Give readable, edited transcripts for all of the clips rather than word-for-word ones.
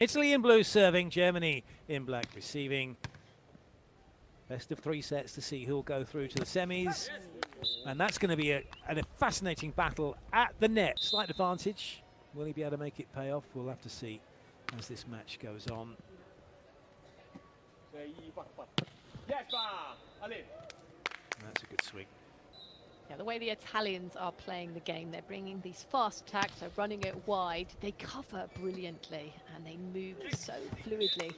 Italy in blue serving, Germany in black receiving. Best of 3 sets to see who'll go through to the semis. And that's going to be a fascinating battle at the net. Slight advantage. Will he be able to make it pay off? We'll have to see as this match goes on. That's a good swing. Yeah, the way the Italians are playing the game, they're bringing these fast attacks, they're running it wide, they cover brilliantly, and they move so fluidly.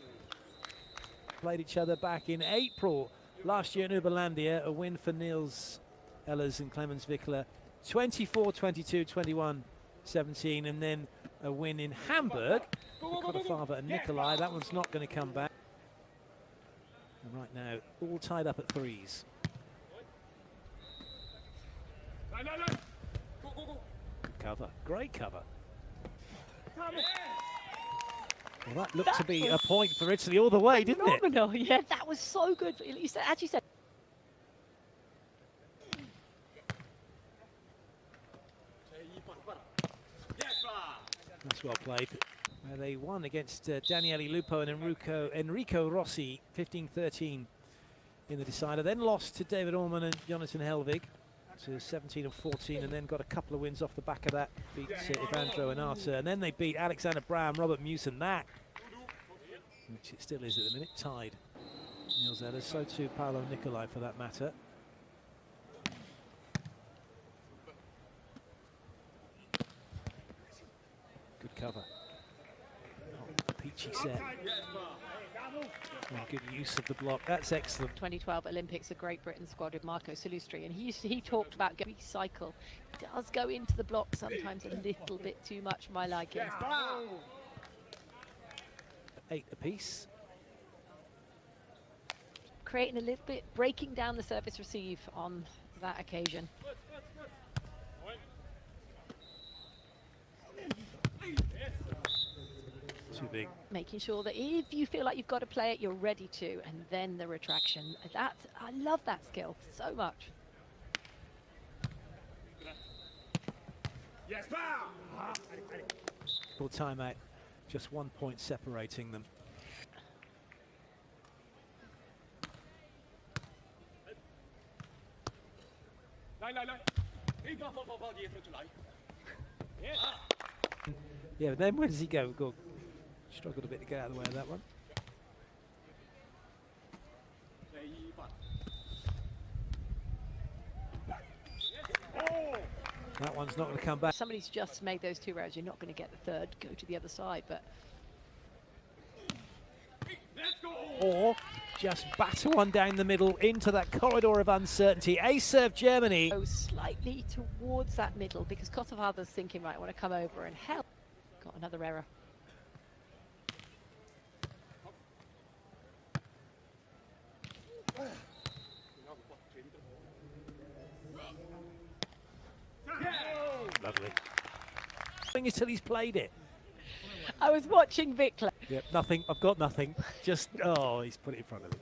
Played each other back in April last year in Uberlandia, a win for Nicolai and Clemens Wickler, 24-22, 21-17, and then a win in Hamburg for Cottafava and Nicolai. That one's not going to come back. And right now, all tied up at threes. Good cover, great cover. Well, that looked to be a point for Italy all the way, didn't it? Phenomenal, yeah, that was so good. You said, as you said. That's well played. They won against Daniele Lupo and Enrico Rossi, 15-13 in the decider. Then lost to David Orman and Jonathan Helvig to 17 and 14, and then got a couple of wins off the back of that. Beat Evandro and Arta, and then they beat Alexander Brown, Robert Muse, and that, which it still is at the minute, tied. Niels Ehlers, so too Paolo Nicolai for that matter. Good cover. Peachy set. And good use of the block. That's excellent. 2012 Olympics, a Great Britain squad with Marco Salustri, and he talked about recycle. It does go into the block sometimes a little bit too much for my liking. 8 apiece. Creating a little bit, breaking down the service receive on that occasion. Too big. Making sure that if you feel like you've got to play it, you're ready to, and then the retraction. I love that skill so much. Full timeout, just 1 point separating them. Yeah, but then where does he go? Struggled a bit to get out of the way of that one. That one's not going to come back. Somebody's just made those 2 rows. You're not going to get the third. Go to the other side, but. Or just batter one down the middle into that corridor of uncertainty. Ace serve Germany. Go slightly towards that middle because Cottafava's thinking, right, I want to come over and help. Got another error. Lovely. Until he's played it. I was watching Wickler. Yep, nothing. I've got nothing. Just, oh, he's put it in front of him.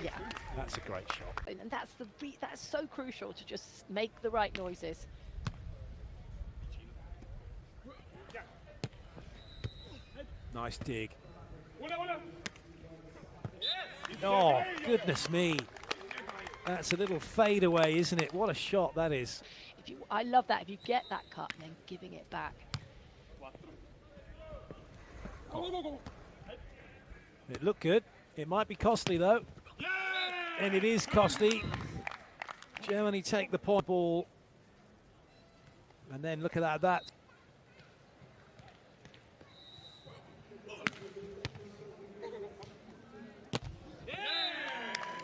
Yeah. That's a great shot. And that's so crucial to just make the right noises. Nice dig. Oh, goodness me. That's a little fade away, isn't it? What a shot that is. I love that. If you get that cut and then giving it back. It looked good. It might be costly, though. And it is costly. Germany take the point ball. And then look at that.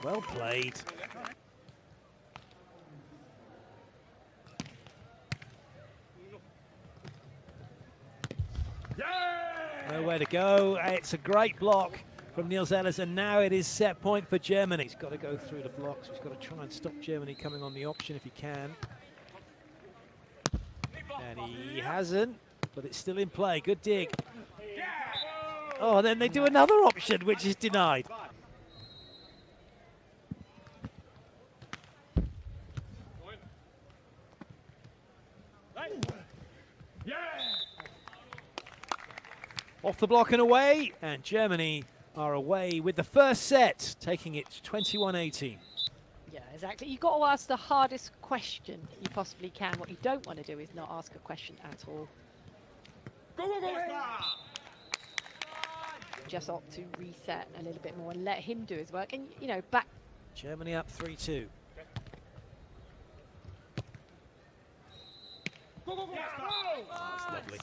Well played. Nowhere to go. It's a great block from Niels Ehlers, and now it is set point for Germany. He's got to go through the blocks. He's got to try and stop Germany coming on the option if he can. And he hasn't, but it's still in play. Good dig. Oh, and then they do another option, which is denied. Off the block and away, and Germany are away with the first set, taking it 21-18. Yeah, exactly. You've got to ask the hardest question you possibly can. What you don't want to do is not ask a question at all. Just opt to reset a little bit more and let him do his work. And, you know, back. Germany up 3-2. Oh, that's lovely.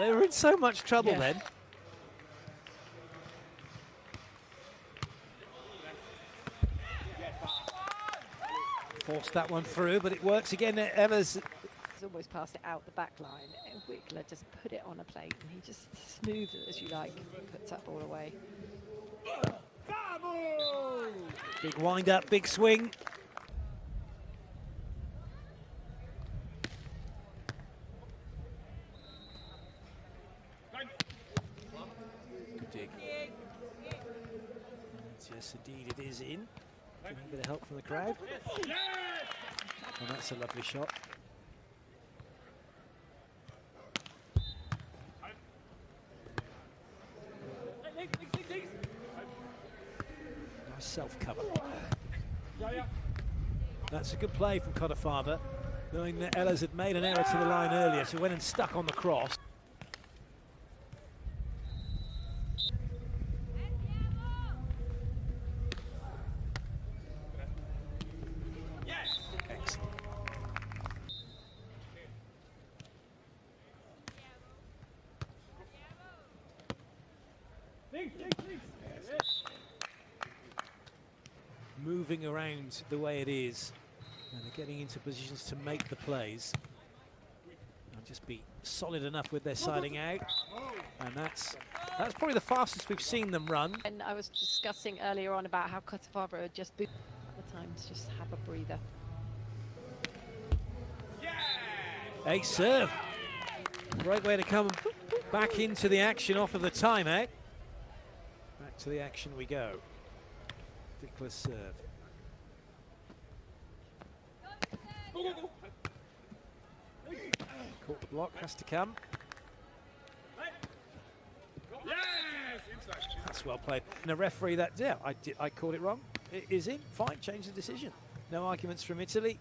They were in so much trouble then. Forced that one through, but it works again. Ehlers He's almost passed it out the back line. And Wickler just put it on a plate and he just smooths it as you like, puts that ball away. Big wind up, big swing. Good dig. Yes, indeed, it is in. Getting a bit of help from the crowd. And that's a lovely shot. Nice self-cover. That's a good play from Cottafava, knowing that Ehlers had made an error to the line earlier, so went and stuck on the cross. Excellent. Moving around the way it is, and they're getting into positions to make the plays. And just be solid enough with their siding out. And that's probably the fastest we've seen them run. And I was discussing earlier on about how Cottafava had just been other times, just have a breather. Ace serve. Great way to come back into the action off of the timeout. Back to the action we go. Wickler's serve. Caught the block, has to come. That's well played. And a referee that, yeah, I called it wrong. It is in, fine, change the decision. No arguments from Italy.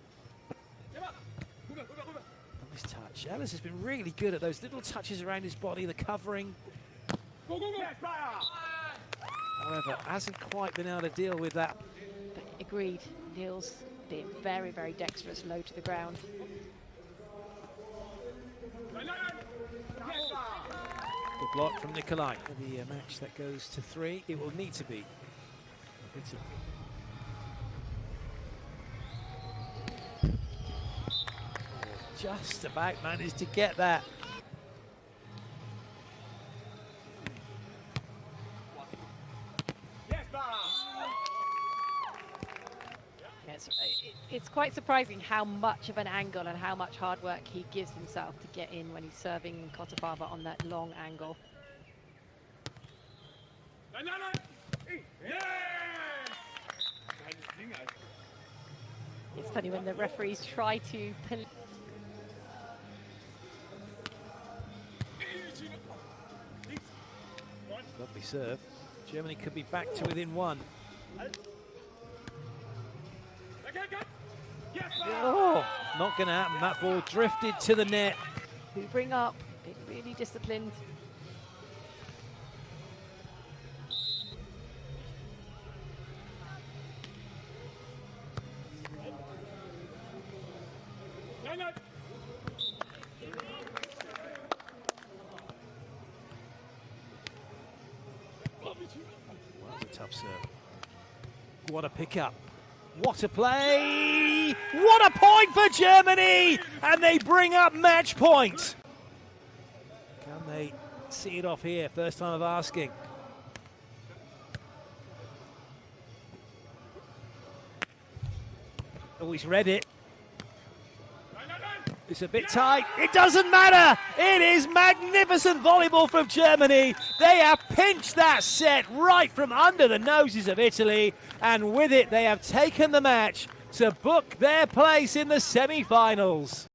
Nice touch. Ehlers has been really good at those little touches around his body, the covering. However, hasn't quite been able to deal with that. But agreed, Niels being very, very dexterous, low to the ground. Good block from Nicolai. The match that goes to 3, it will need to be. Just about managed to get that. It's quite surprising how much of an angle and how much hard work he gives himself to get in when he's serving Cottafava on that long angle. It's funny when the referees try to Lovely serve. Germany could be back to within 1. Oh, not going to happen. That ball drifted to the net. hoovering up, being really disciplined. Well, that was a tough serve. What a pickup. What a play! What a point for Germany! And they bring up match point. Can they see it off here? First time of asking. Oh, he's read it. It's a bit tight. It doesn't matter. It is magnificent volleyball from Germany. They have pinched that set right from under the noses of Italy. And with it, they have taken the match to book their place in the semi-finals.